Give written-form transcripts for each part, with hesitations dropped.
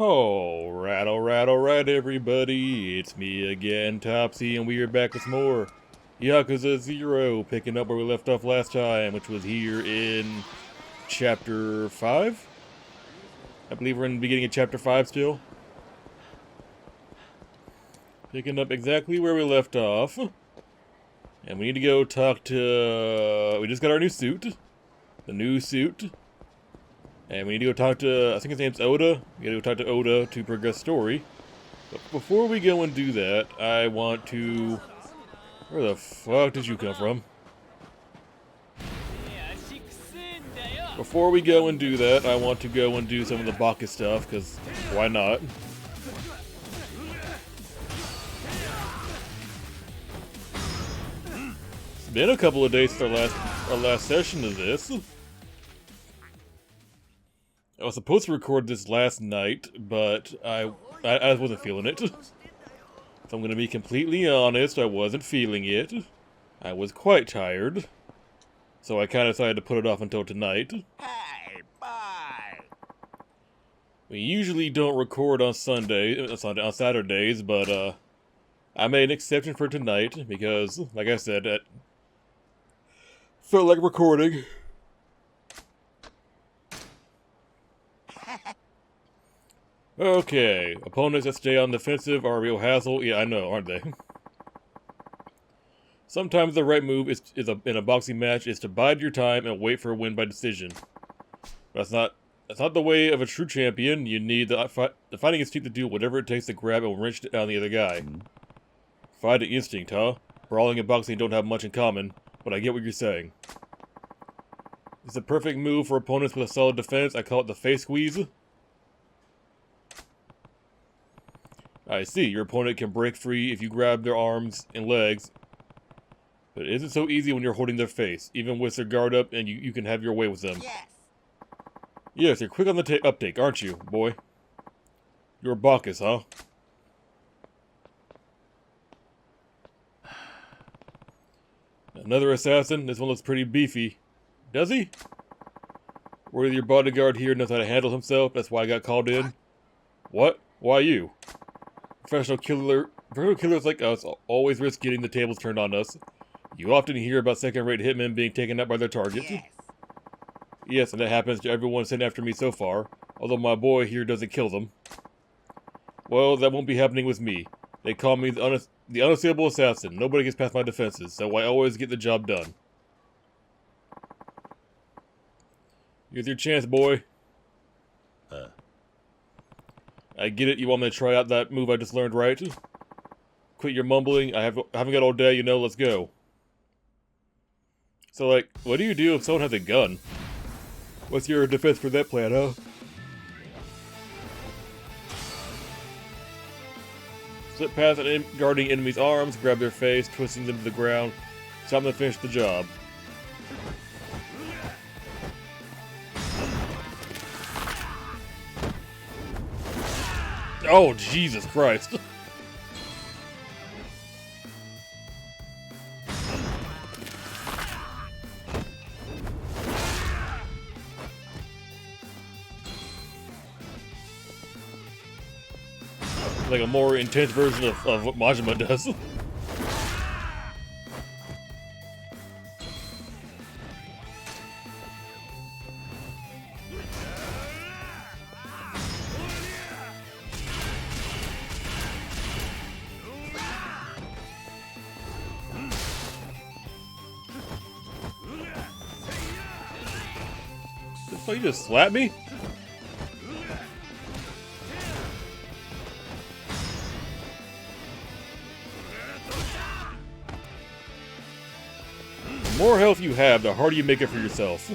Alright, everybody. It's me again, Topsy, and we are back with more Yakuza 0, picking up where we left off last time, which was here in Chapter 5? I believe we're in the beginning of Chapter 5 still. Picking up exactly where we left off. And we need to go talk to... we just got our new suit. The new suit. And we need to go talk to, I think his name's Oda. We gotta go talk to Oda to progress story. But before we go and do that, I want to... where the fuck did you come from? Before we go and do that, I want to go and do some of the Baka stuff, because why not? It's been a couple of days since our last session of this. I was supposed to record this last night, but I wasn't feeling it. So I'm gonna be completely honest, I wasn't feeling it. I was quite tired. So I kinda decided to put it off until tonight. Hey, bye. We usually don't record on Saturdays, but I made an exception for tonight because, like I said, it felt like recording. Okay, opponents that stay on the defensive are a real hassle. Yeah, I know, aren't they? Sometimes the right move in a boxing match is to bide your time and wait for a win by decision. That's not the way of a true champion. You need the fighting instinct to do whatever it takes to grab and wrench down the other guy. Fighting instinct, huh? Brawling and boxing don't have much in common, but I get what you're saying. It's a perfect move for opponents with a solid defense. I call it the face squeeze. I see, your opponent can break free if you grab their arms and legs, but it isn't so easy when you're holding their face, even with their guard up and you can have your way with them. Yes. Yes, you're quick on the uptake, aren't you, boy? You're Bacchus, huh? Another assassin? This one looks pretty beefy. Does he? Or your bodyguard here knows how to handle himself, that's why I got called in? What? Why you? Professional killers like us always risk getting the tables turned on us. You often hear about second-rate hitmen being taken out by their targets. Yes. Yes, and that happens to everyone sent after me so far, although my boy here doesn't kill them. Well, that won't be happening with me. They call me the unassailable assassin. Nobody gets past my defenses, so I always get the job done. Here's your chance, boy. I get it, you want me to try out that move I just learned, right? Quit your mumbling, I haven't got all day, let's go. So, like, what do you do if someone has a gun? What's your defense for that plan, huh? Slip past an guarding enemy's arms, grab their face, twisting them to the ground, stop them to finish the job. Oh, Jesus Christ. Like a more intense version of what Majima does. Oh, you just slapped me? The more health you have, the harder you make it for yourself.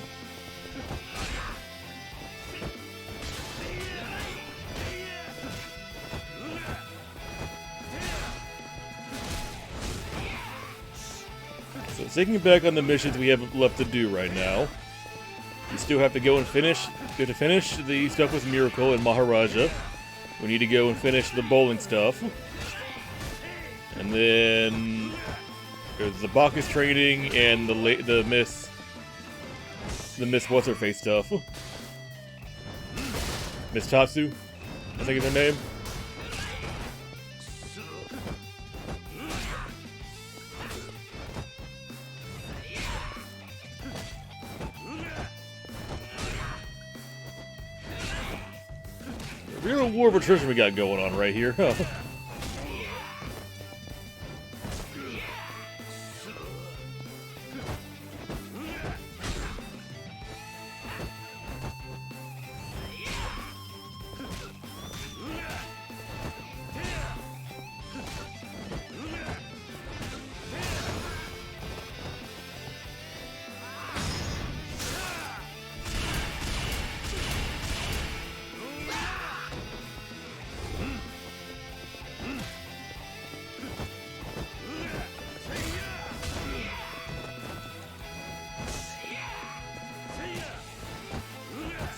So thinking back on the missions we have left to do right now, we still have to go and finish the stuff with Miracle and Maharaja. We need to go and finish the bowling stuff. And then there's the Bacchus training and the Miss What's-Her-Face stuff. Miss Tatsu. I think is her name. Real war of attrition we got going on right here, huh?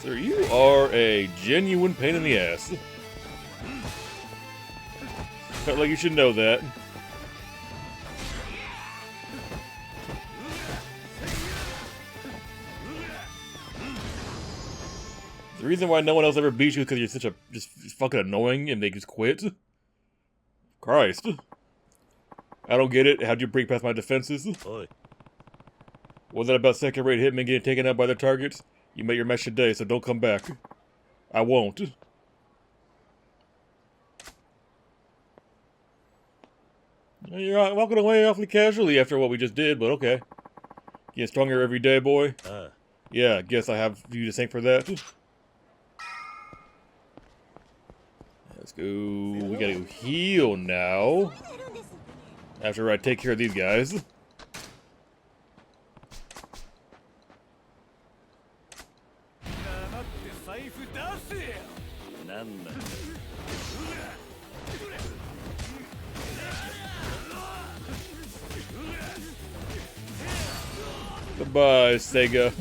Sir, you are a genuine pain in the ass. Felt like you should know that. The reason why no one else ever beats you is because you're such a just fucking annoying and they just quit. Christ. I don't get it. How'd you break past my defenses? Oi. Was that about second-rate hitmen getting taken out by their targets? You made your match today, so don't come back. I won't. You're walking away awfully casually after what we just did, but okay. Getting stronger every day, boy. Yeah, I guess I have you to thank for that. Let's go. We gotta go heal now. After I take care of these guys. Goodbye, Sega.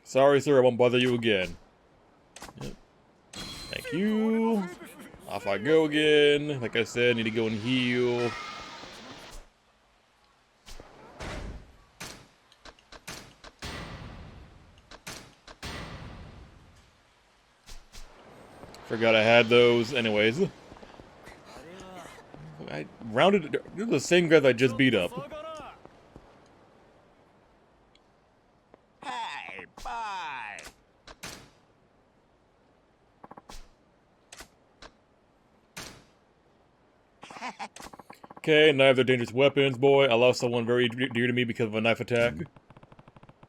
Sorry, sir, I won't bother you again. Yep. Thank you. Off I go again. Like I said, need to go and heal. Forgot I had those. Anyways. I rounded. They're the same guys I just beat up. Hey, bye. Okay, knives are dangerous weapons, boy. I lost someone very dear to me because of a knife attack.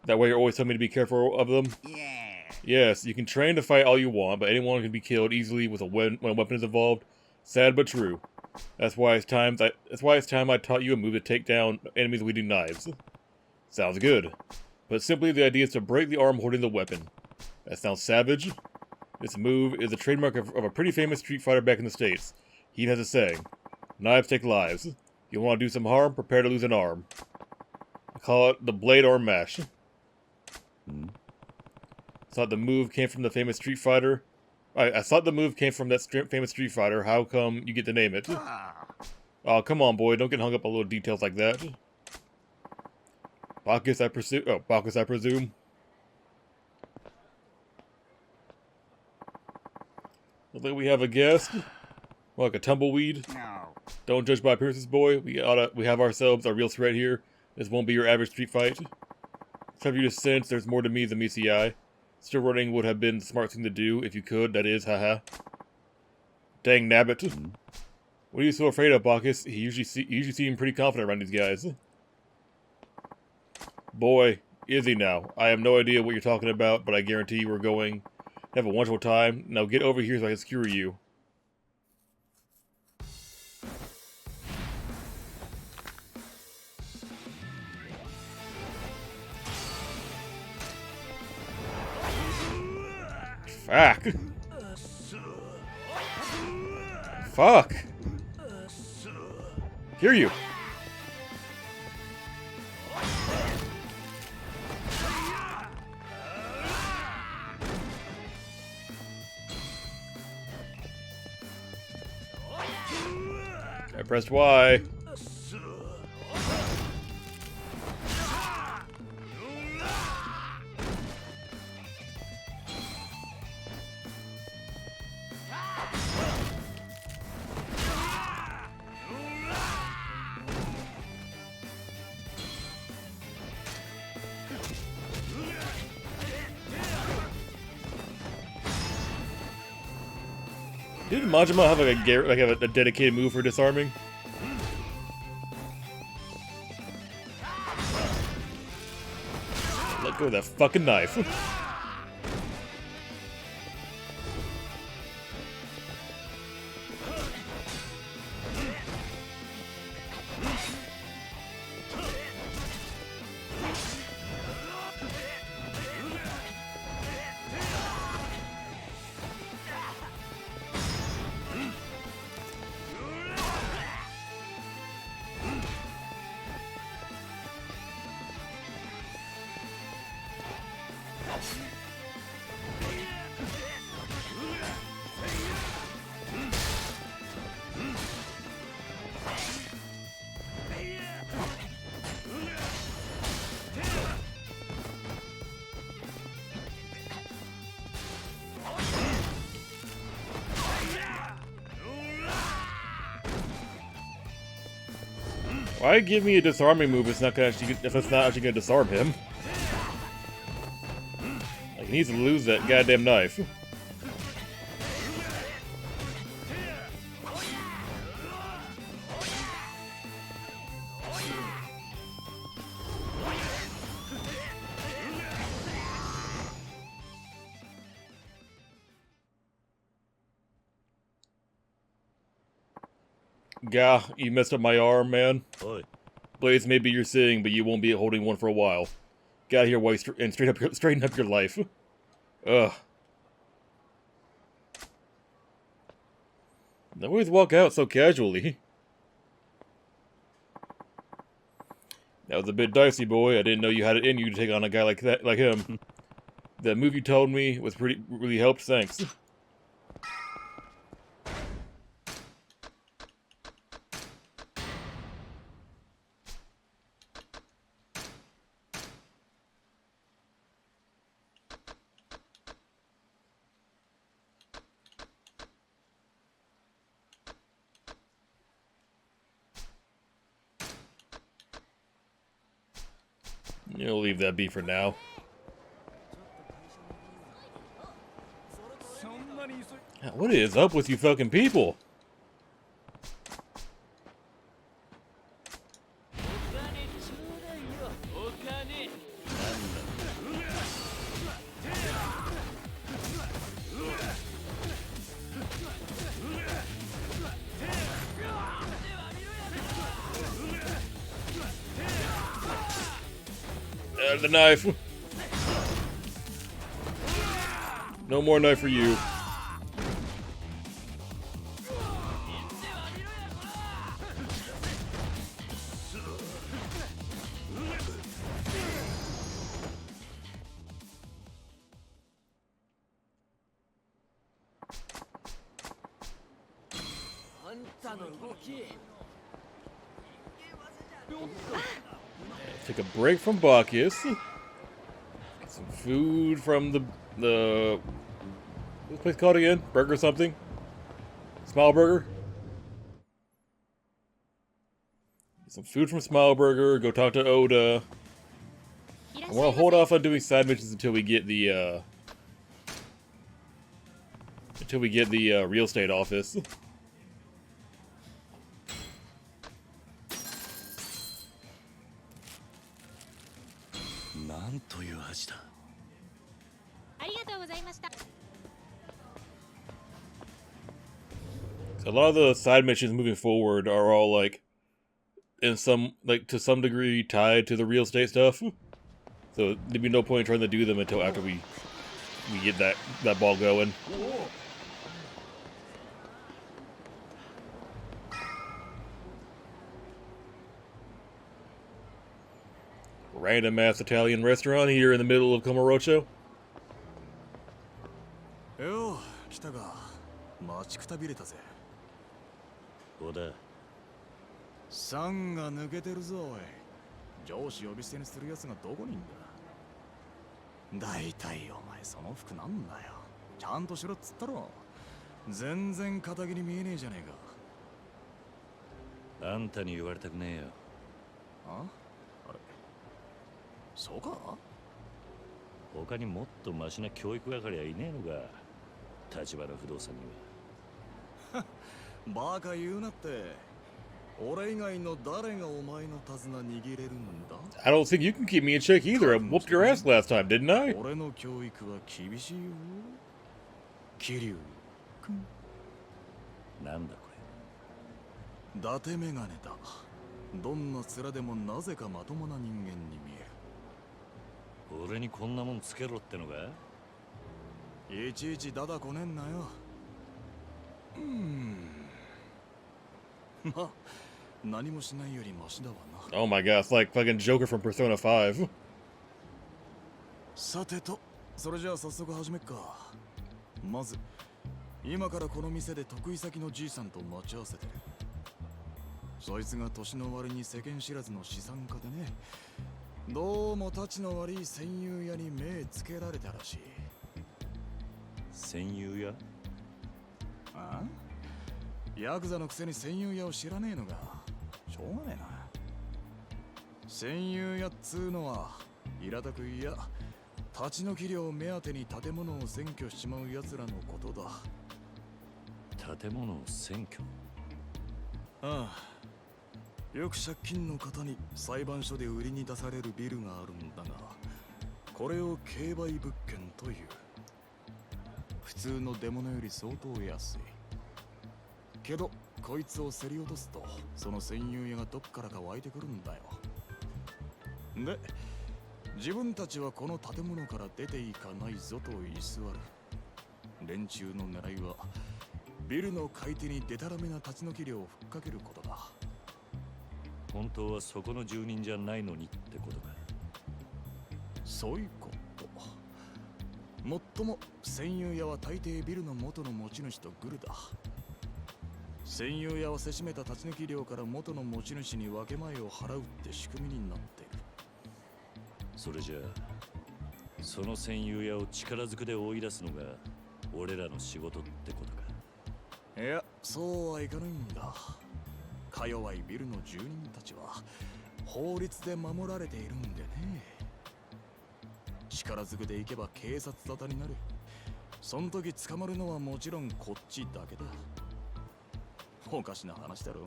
That way you're always telling me to be careful of them. Yeah. Yes, you can train to fight all you want, but anyone can be killed easily with when a weapon is involved. Sad but true. That's why it's time I taught you a move to take down enemies wielding knives. Sounds good. But simply the idea is to break the arm holding the weapon. That sounds savage. This move is a trademark of a pretty famous street fighter back in the States. He has a saying, knives take lives. You want to do some harm, prepare to lose an arm. I call it the blade arm mash. Thought the move came from the famous Street Fighter. I thought the move came from that famous Street Fighter. How come you get to name it? Oh, come on, boy. Don't get hung up on little details like that. Bacchus, I presume. Oh, Bacchus, I presume. Looks like we have a guest. Like a tumbleweed. No. Don't judge by appearances, boy. We have ourselves a real threat here. This won't be your average street fight. It's time for you to sense there's more to me than meets the eye. Still running would have been the smart thing to do, if you could, that is, haha. Dang nabbit. What are you so afraid of, Bacchus? You usually seem pretty confident around these guys. Boy, is he now. I have no idea what you're talking about, but I guarantee you we're going to have a wonderful time. Now get over here so I can skewer you. Fuck. Fuck. Hear you. pressed Y. Didn't Majima have like a dedicated move for disarming? Let go of that fucking knife. Why give me a disarming move if it's not actually gonna disarm him? Like, he needs to lose that goddamn knife. Gah, you messed up my arm, man. Blades may be your thing, but you won't be holding one for a while. Get out of here while and straighten up your life. Ugh. They always walk out so casually. That was a bit dicey, boy. I didn't know you had it in you to take on a guy like him. That move you told me was really helped. Thanks. You'll leave that be for now. What is up with you fucking people? The knife. No more knife for you. Take a break from Bacchus. Get some food from the what's the place called again? Burger something? Smile Burger? Get some food from Smile Burger, go talk to Oda. I want to hold off on doing side missions until we get the real estate office. A lot of the side missions moving forward are all like to some degree tied to the real estate stuff. So there'd be no point in trying to do them until after we get that ball going. Random ass Italian restaurant here in the middle of Kamurocho. よう来たが待ちくたびれたぜ。小田、酸が抜けてるぞおい。上司呼び捨てにするやつがどこにいんだ。だいたいお前その服なんだよ。ちゃんとしろっつったろ。全然肩着に見えねえじゃねえか。あんたに言われたくねえよ。あれ、そうか。他にもっとマシな教育係はいねえのか、立花不動産には。バカ言うなって。俺以外の誰がお前の手綱握れるんだ。 I don't think you can keep me in check either. I whooped your ass last time, didn't I? 俺の教育は厳しいよ、桐生君。なんだこ伊達メガネだ。どんな面でもなぜかまともな人間に見えれ。俺にこんなもんつけろってのか。る。いちいちダダこねんなよ。まあ何もしないよりマシだわな。 Oh my god, it's like fucking Joker from Persona 5. さてと、それじゃあ早速始めっか。まず今からこの店で得意先のじいさんと待ち合わせてる。そいつが年の割に世間知らずの資産家でね、どうもたちの悪い戦友屋に目つけられたらしい。戦友や。ああ、ヤクザのくせに戦友屋を知らねえのがしょうがねえな。戦友屋っつうのは平たく言や立ち退き料目当てに建物を占拠しちまう奴らのことだ。建物を占拠。ああ、よく借金の方に裁判所で売りに出されるビルがあるんだが、これを競売物件という。普通の出物より相当安いけど、こいつを競り落とすとその占有屋がどっからか湧いてくるんだよ。で、自分たちはこの建物から出ていかないぞと居座る。連中の狙いはビルの買い手にデタラメな立ち退き料をふっかけることだ。本当はそこの住人じゃないのにってことか。そういうこと。もっとも占有屋は大抵ビルの元の持ち主とグルだ。占有屋はせしめた立ち退き料から元の持ち主に分け前を払うって仕組みになっている。それじゃあその戦友屋を力ずくで追い出すのが俺らの仕事ってことか。いや、そうはいかないんだ。か弱いビルの住人たちは法律で守られているんでね。力ずくで行けば警察沙汰になる。そん時捕まるのはもちろんこっちだけだ。おかしな話だろ。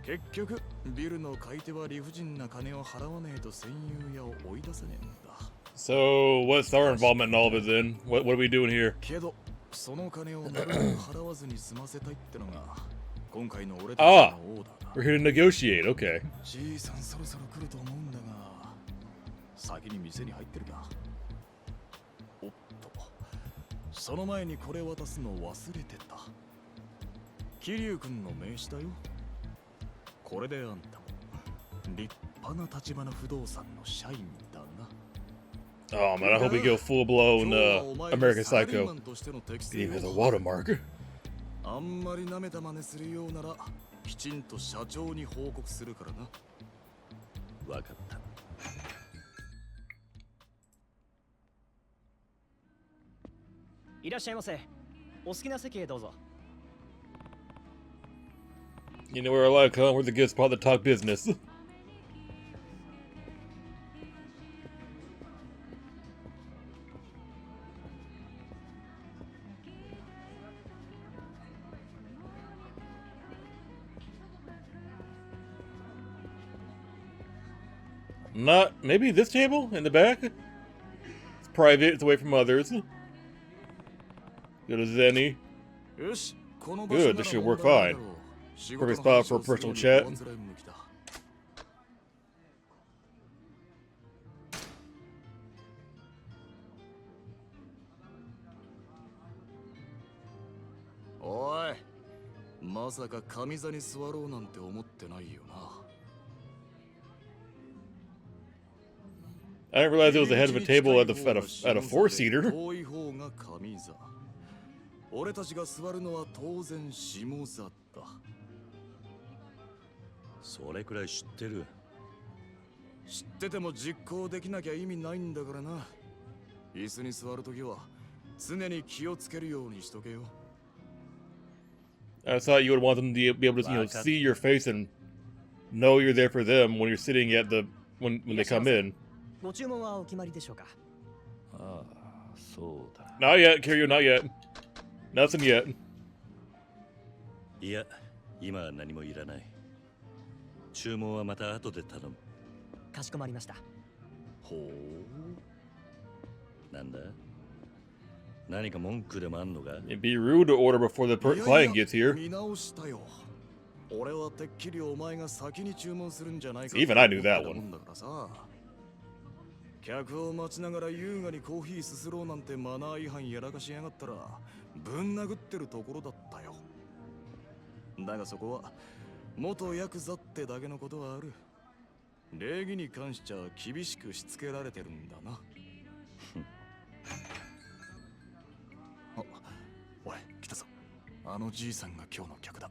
結局ビルの買い手は理不尽な金を払わねえと占有屋を追い出せねえんだ。 So, what's our involvement in all of it then? What are we doing here? けどその金をなるべく払わずに済ませたいってのが今回の俺たちのオーダーだ。 We're here to negotiate, okay. じいさんそろそろ来ると思うんだが、先に店に入ってるか。おっと、その前にこれ渡すの忘れてた。桐生君の名刺だよ。これであんたも立派な立花不動産の社員だな。 Oh man, I hope we go full blown American Psycho. He has a watermark. あんまり舐めた真似するようならきちんと社長に報告するからな。わかった。いらっしゃいませ。お好きな席へどうぞ。 You know where I like, huh? We're the good spot to talk business. Not maybe this table in the back? It's private, it's away from others. Good as any. Good, this should work fine. Perfect spot for a personal chat. おい、まさか上座に座ろうなんて思ってないよな。 I didn't realize it was the head of a table at a four-seater. 遠い方が上座。俺たちが座るのは当然下座だ。それくらい知ってる。知ってても実行できなきゃ意味ないんだからな。椅子に座るときは常に気をつけるようにしとけよ。I thought you would want them to be able to, see your face and know you're there for them when you're sitting at the when they come in. ご注文はお決まりでしょうか。ああ、そうだ。Not yet, Kiryu, not yet. Nothing yet. いや、今は何もいらない。注文はまた後で頼む。かしこまりました。ほう。なんだ？何か文句でもあんのか？ It'd be rude to order before the client gets here. 見直したよ。俺はてっきりお前が先に注文するんじゃないか。Even I knew that one. だからさ。客を待ちながら優雅にコーヒーすすろうなんてマナー違反やらかしやがったらぶん殴ってるところだったよ。だがそこは元ヤクザってだけのことはある。礼儀に関しちゃ厳しくしつけられてるんだな。あ、おい、来たぞ。あのじいさんが今日の客だ。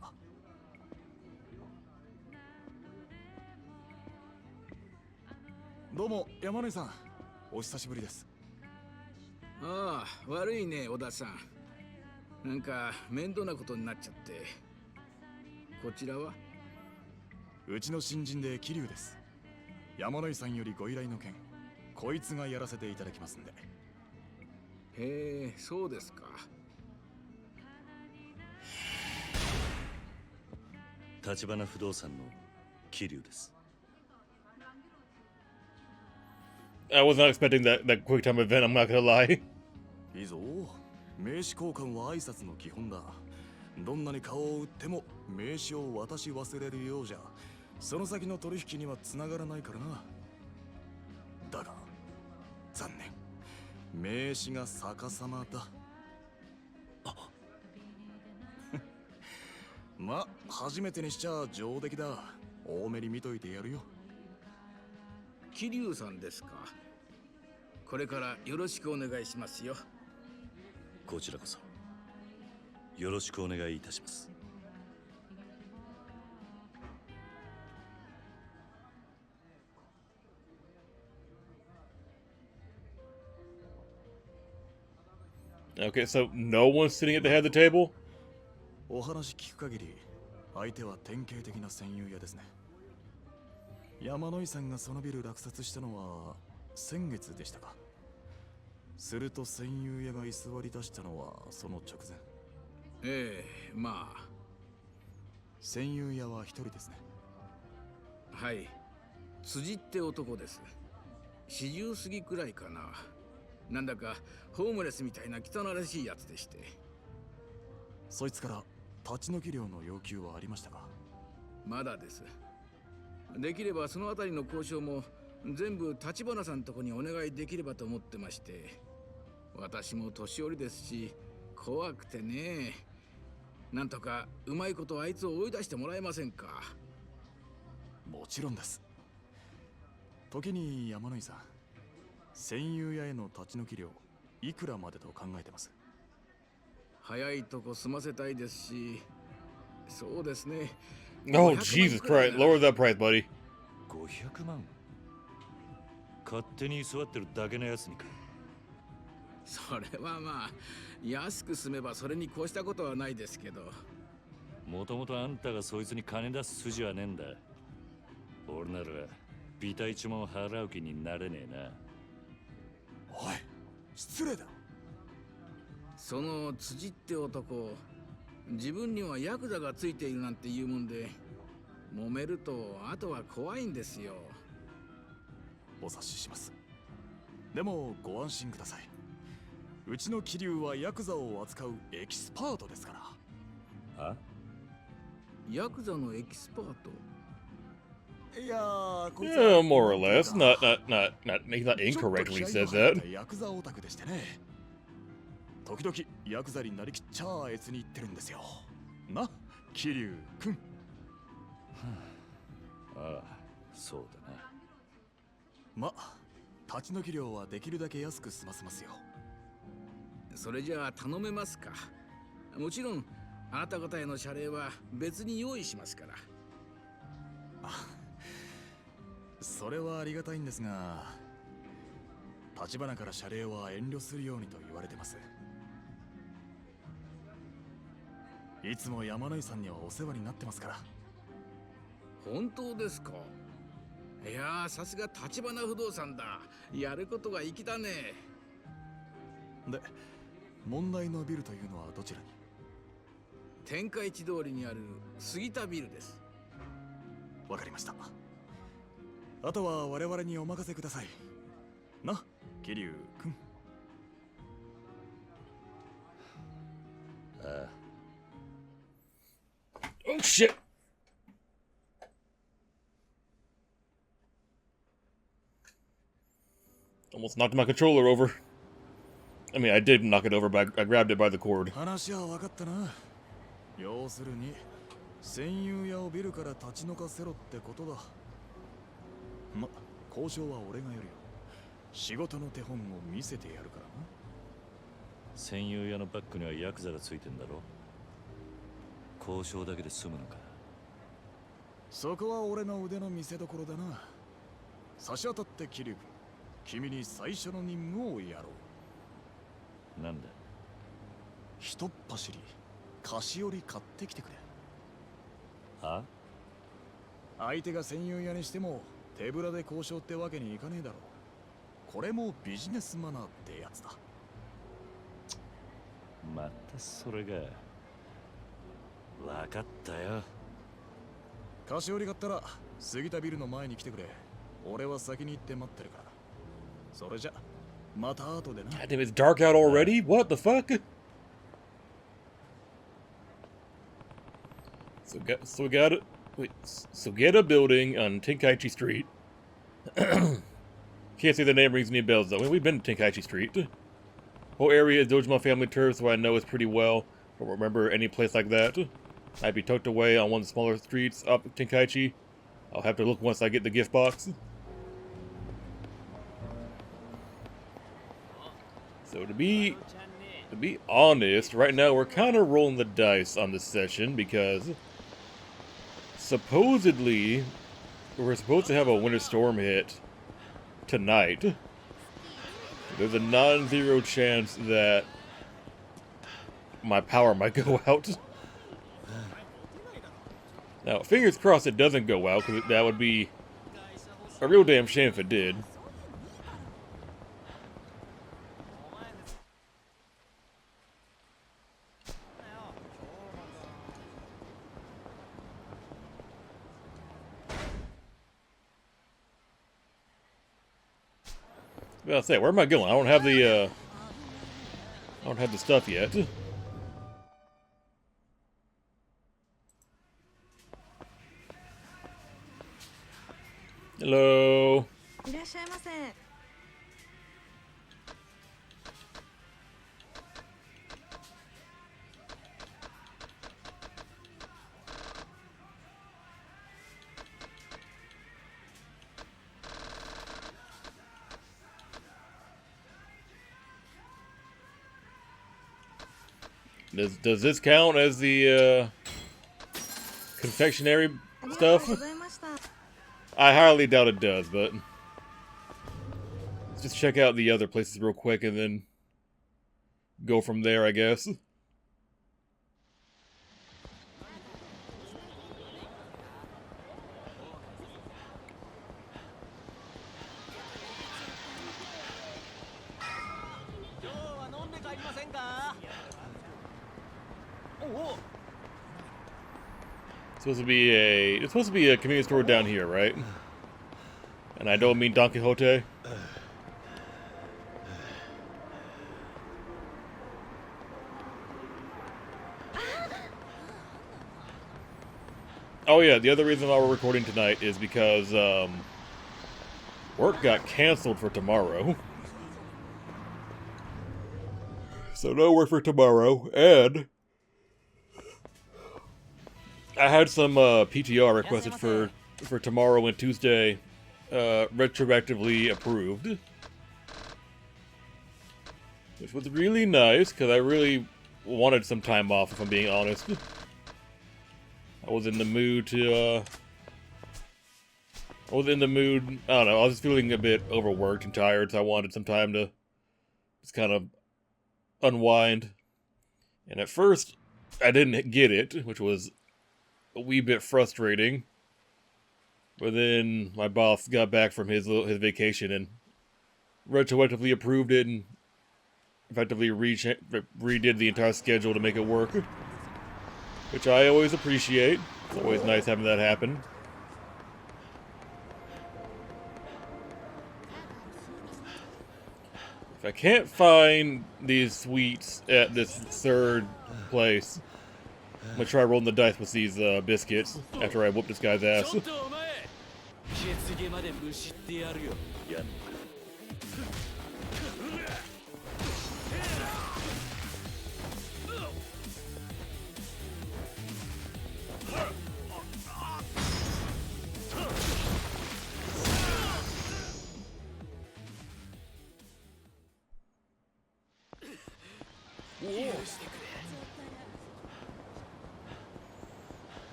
どうも、山根さん。お久しぶりです。ああ、悪いね、小田さん。なんか面倒なことになっちゃって。こちらは？うちの新人で桐生です。山野井さんよりご依頼の件、こいつがやらせていただきますんで。へえ、そうですか。橘不動産の桐生です。I was not expecting that quick time event, I'm not gonna lie. いいぞ。名刺交換は挨拶の基本だ。どんなに顔を売っても名刺を渡し忘れるようじゃ、その先の取引には繋がらないからな。だが、残念。名刺が逆さまだ。ま、初めてにしちゃ上出来だ。多めに見といてやるよ。桐生さんですか。これからよろしくお願いしますよ。こちらこそよろしくお願いいたします。Okay, so no one's sitting at the head of the table? お話聞く限り、相手は典型的な戦友屋ですね。山野井さんがそのビル落札したのは先月でしたか。すると戦友屋が居座り出したのはその直前。ええ、まあ。戦友屋は一人ですね。はい。辻って男です。40過ぎくらいかな。なんだかホームレスみたいな汚らしいやつでして。そいつから立ち退き料の要求はありましたか？まだです。できればそのあたりの交渉も全部橘さんとこにお願いできればと思ってまして。私も年寄りですし怖くてね。なんとかうまいことあいつを追い出してもらえませんか？もちろんです。時に山野井さん、戦友屋への立ち退き料いくらまでと考えてます？早いとこ済ませたいですし、そうですね。Oh, Jesus Christ. Lower that price, buddy. 500万？勝手に居座ってるだけのやつにか。それはまあ、安く済めばそれに越したことはないですけど。もともとあんたがそいつに金出す筋はねえんだ。俺ならビタ一文払う気になれねえな。おい、失礼だ。その辻って男、自分にはヤクザがついているなんて言うもんで、揉めるとあとは怖いんですよ。お察しします。でもご安心ください。うちの桐生はヤクザを扱うエキスパートですから。あ？ヤクザのエキスパート？いやー、こいつ Yeah, more or less. He's not incorrect when he says that. ヤクザオタクでしてね。時々ヤクザになりきっちゃあいつに言ってるんですよ。な、桐生くん。ああ、そうだな。ま、立ち退き料はできるだけ安く済ませますよ。それじゃあ頼めますか？もちろんあなた方への謝礼は別に用意しますから。それはありがたいんですが、立花から謝礼は遠慮するようにと言われてます。いつも山野井さんにはお世話になってますから。本当ですか？いやー、さすが立花不動産だ。やることが粋だね。で、問題のビルというのはどちらに？天下一通りにある杉田ビルです。わかりました。あとは我々にお任せください。な、桐生君。ああ。 Oh shit! Almost knocked my controller over. I mean, I did knock it over, but I grabbed it by the cord. 話は分かったな。要するに、戦友屋をビルから立ち退かせろってことだ。ま、交渉は俺がやるよ。仕事の手本を見せてやるからな。戦友屋のバックにはヤクザがついてんだろ。交渉だけで済むのか。そこは俺の腕の見せ所だな。差し当たって桐生君、君に最初の任務をやろう。なんだ。ひとっ走り菓子折り買ってきてくれ。は？相手が戦友屋にしても手ぶらで交渉ってわけにいかねえだろう。これもビジネスマナーってやつだ。またそれが。分かったよ。菓子折り買ったら杉田ビルの前に来てくれ。俺は先に行って待ってるから。それじゃまた後でな。God damn, it's dark out already? What the fuck? So get a building on Tenkaichi Street. Can't say the name rings any bells though. We've been to Tenkaichi Street. Whole area is Dojima family turf, so I know it's pretty well. Don't remember any place like that. Might be tucked away on one of the smaller streets up Tenkaichi. I'll have to look once I get the gift box. So to be honest, right now we're kind of rolling the dice on this session because supposedly we're supposed to have a winter storm hit tonight. There's a non-zero chance that my power might go out. Now, fingers crossed it doesn't go out, because that would be a real damn shame if it did. I'll say, where am I going? I don't have the stuff yet. Hello. いらっしゃいませ。Does this count as the confectionery stuff? I highly doubt it does, but let's just check out the other places real quick and then go from there, I guess. It's supposed to be a convenience store down here, right? And I don't mean Don Quixote. Oh yeah, the other reason why we're recording tonight is because work got canceled for tomorrow. So no work for tomorrow, and I had some PTR requested for tomorrow and Tuesday, retroactively approved, which was really nice because I really wanted some time off. If I'm being honest, I was in the mood to I was in the mood. I don't know. I was just feeling a bit overworked and tired, so I wanted some time to just kind of unwind. And at first, I didn't get it, which was a wee bit frustrating. But then my boss got back from his vacation and retroactively approved it and effectively redid the entire schedule to make it work, which I always appreciate. It's always nice having that happen. If I can't find these sweets at this third place, I'm gonna try rolling the dice with these biscuits after I whoop this guy's ass. ちょっとお前血継ぎまでむしってやるよやんのか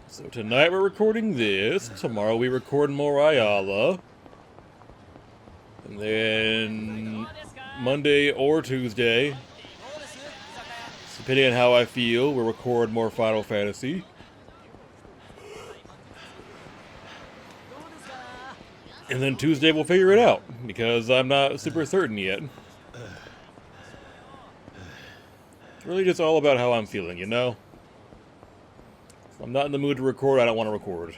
So tonight we're recording this. Tomorrow we record more Ayala. And then Monday or Tuesday, depending on how I feel, we'll record more Final Fantasy. And then Tuesday we'll figure it out, because I'm not super certain yet. It's really just all about how I'm feeling, you know? If I'm not in the mood to record, I don't want to record.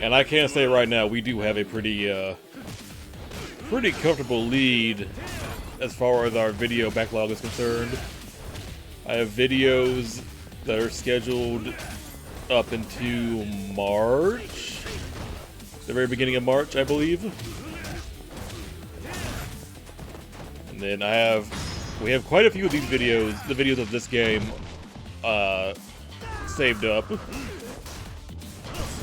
And I can say right now, we do have a pretty comfortable lead as far as our video backlog is concerned. I have videos that are scheduled up into March, the very beginning of March, I believe. And then we have quite a few of these videos, the videos of this game, saved up.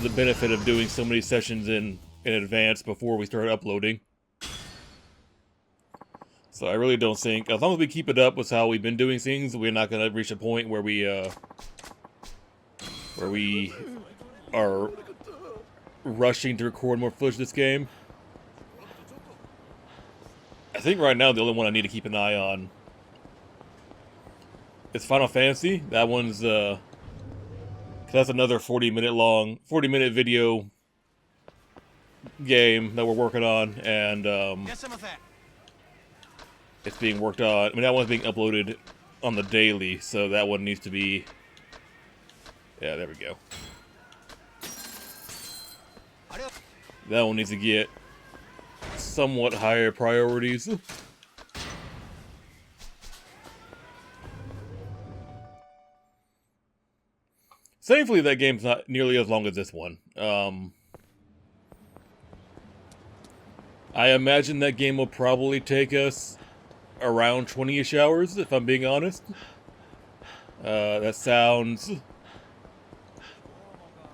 The benefit of doing so many sessions in advance before we start uploading. So I really don't think, as long as we keep it up with how we've been doing things, we're not going to reach a point where we are rushing to record more footage this game. I think right now the only one I need to keep an eye on is Final Fantasy. That one's, that's another 40-minute video game that we're working on, and, it's being worked on. I mean, that one's being uploaded on the daily, so that one needs to be... Yeah, there we go. That one needs to get somewhat higher priorities. Thankfully, that game's not nearly as long as this one. I imagine that game will probably take us around 20-ish hours, if I'm being honest. That sounds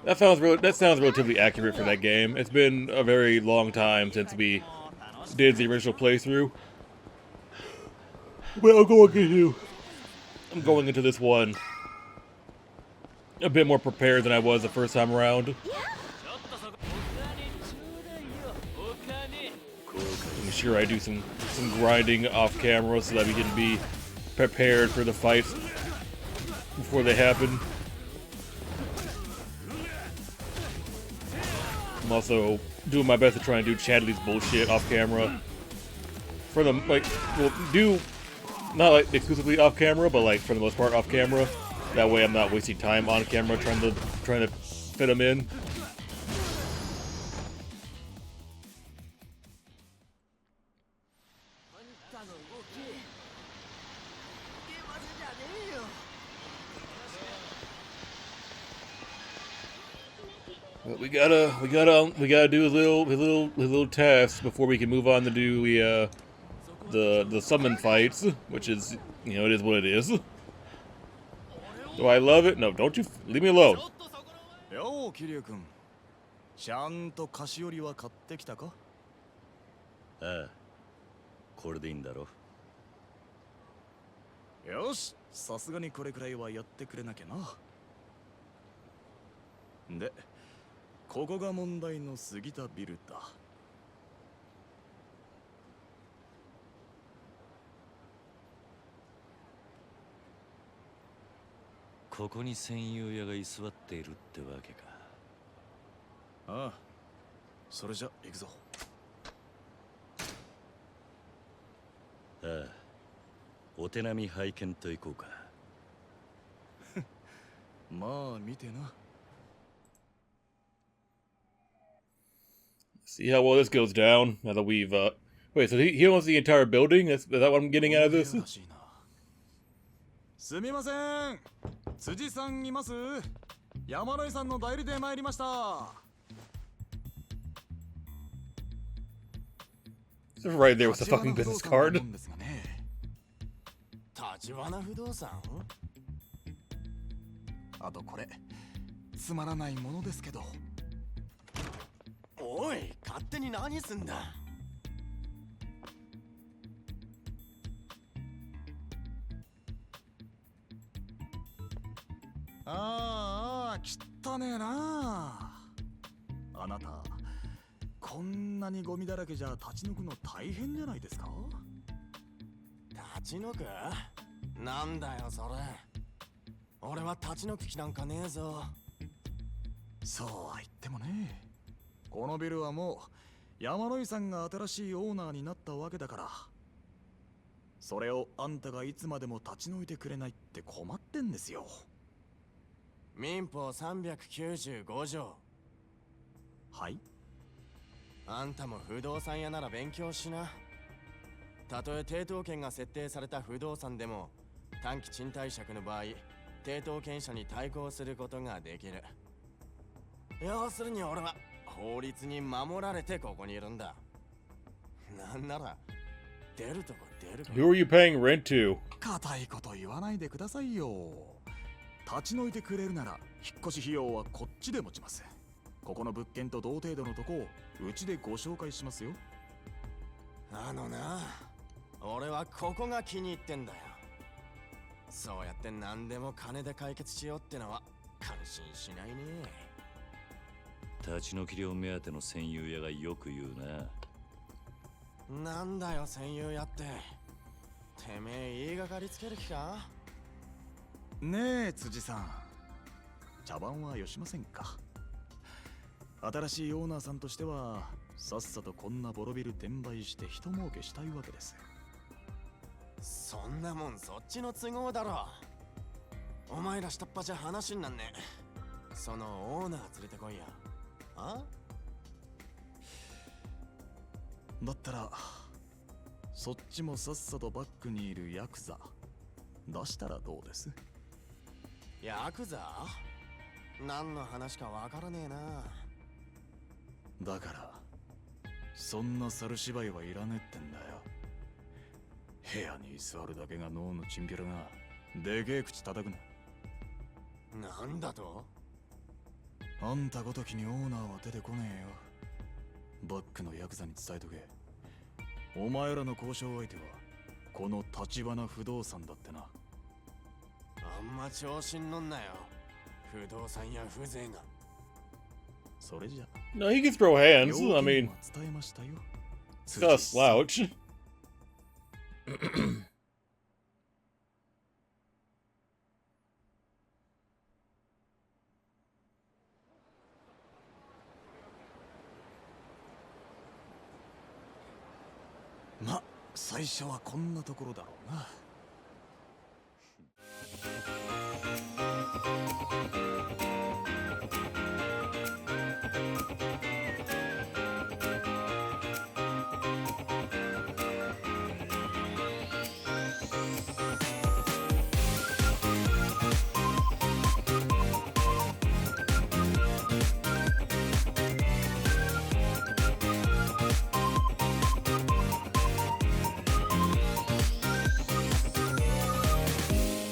relatively accurate for that game. It's been a very long time since we did the original playthrough. But I'm going into this one a bit more prepared than I was the first time around. I'm sure I do some grinding off camera so that we can be prepared for the fights before they happen. I'm also doing my best to try and do Chadley's bullshit off camera. For the not like exclusively off camera, but like for the most part off camera. That way I'm not wasting time on camera trying to fit them in. But we gotta do his little test before we can move on to do the summon fights, which is, you know, it is what it is. Do I love it? No, don't you leave me alone. Yo, Kiryu-kun. ちゃんと菓子折りは買ってきたか？ああ、これでいいんだろ。よし、さすがにこれくらいはやってくれなきゃな。で、ここが問題の杉田ビルだ。ここに戦友屋が居座っているってわけか。ああ、それじゃ行くぞ。ああ、お手並み拝見といこうか。まあ見てな。See how well this goes down now that we've, wait, so he owns the entire building? Is that what I'm getting out of this? すみません、辻さんいます？山野井さんの代理で参りました。 Right there with the fucking business card. 立花不動産？あとこれつまらないものですけど。おい、勝手に何すんだ。ああ、汚ねえな。あなた、こんなにゴミだらけじゃ立ち退くの大変じゃないですか？立ち退く？なんだよそれ。俺は立ち退く気なんかねえぞ。そうは言ってもね。このビルはもう山野井さんが新しいオーナーになったわけだから。それをあんたがいつまでも立ち退いてくれないって困ってんですよ。民法395条。はい？あんたも不動産屋なら勉強しな。たとえ抵当権が設定された不動産でも短期賃貸借の場合、抵当権者に対抗することができる。要するに俺は法律に守られてここにいるんだ。なんなら出るとこ出るか。 Who are you paying rent to? 固いこと言わないでくださいよ。立ち退いてくれるなら引っ越し費用はこっちで持ちます。ここの物件と同程度のとこをうちでご紹介しますよ。あのな、俺はここが気に入ってんだよ。そうやって何でも金で解決しようってのは感心しないね。立ち退き料目当ての戦友屋がよく言うな。なんだよ戦友やって。てめえ言いがかりつける気か？ねえ辻さん、茶番はよしませんか？新しいオーナーさんとしてはさっさとこんなボロビル転売して人儲けしたいわけです。そんなもんそっちの都合だろ。お前ら下っ端じゃ話になんねえ。そのオーナー連れてこいや。あ？だったらそっちもさっさとバックにいるヤクザ出したらどうです？ヤクザ？何の話かわからねえな。だからそんな猿芝居はいらねえってんだよ。部屋に居座るだけが脳のチンピラがでけえ口叩くな。なんだと？あんたごときにオーナーは出てこねえよ。バックのヤクザに伝えとけ。お前らの交渉相手はこの立花不動産だってな。あんま調子に乗んなよ。不動産や風情が。それじゃ No, he can throw hands. 要 I 件 mean, は伝えましたよ。 it's not a slouch. ま、最初はこんなところだろうな。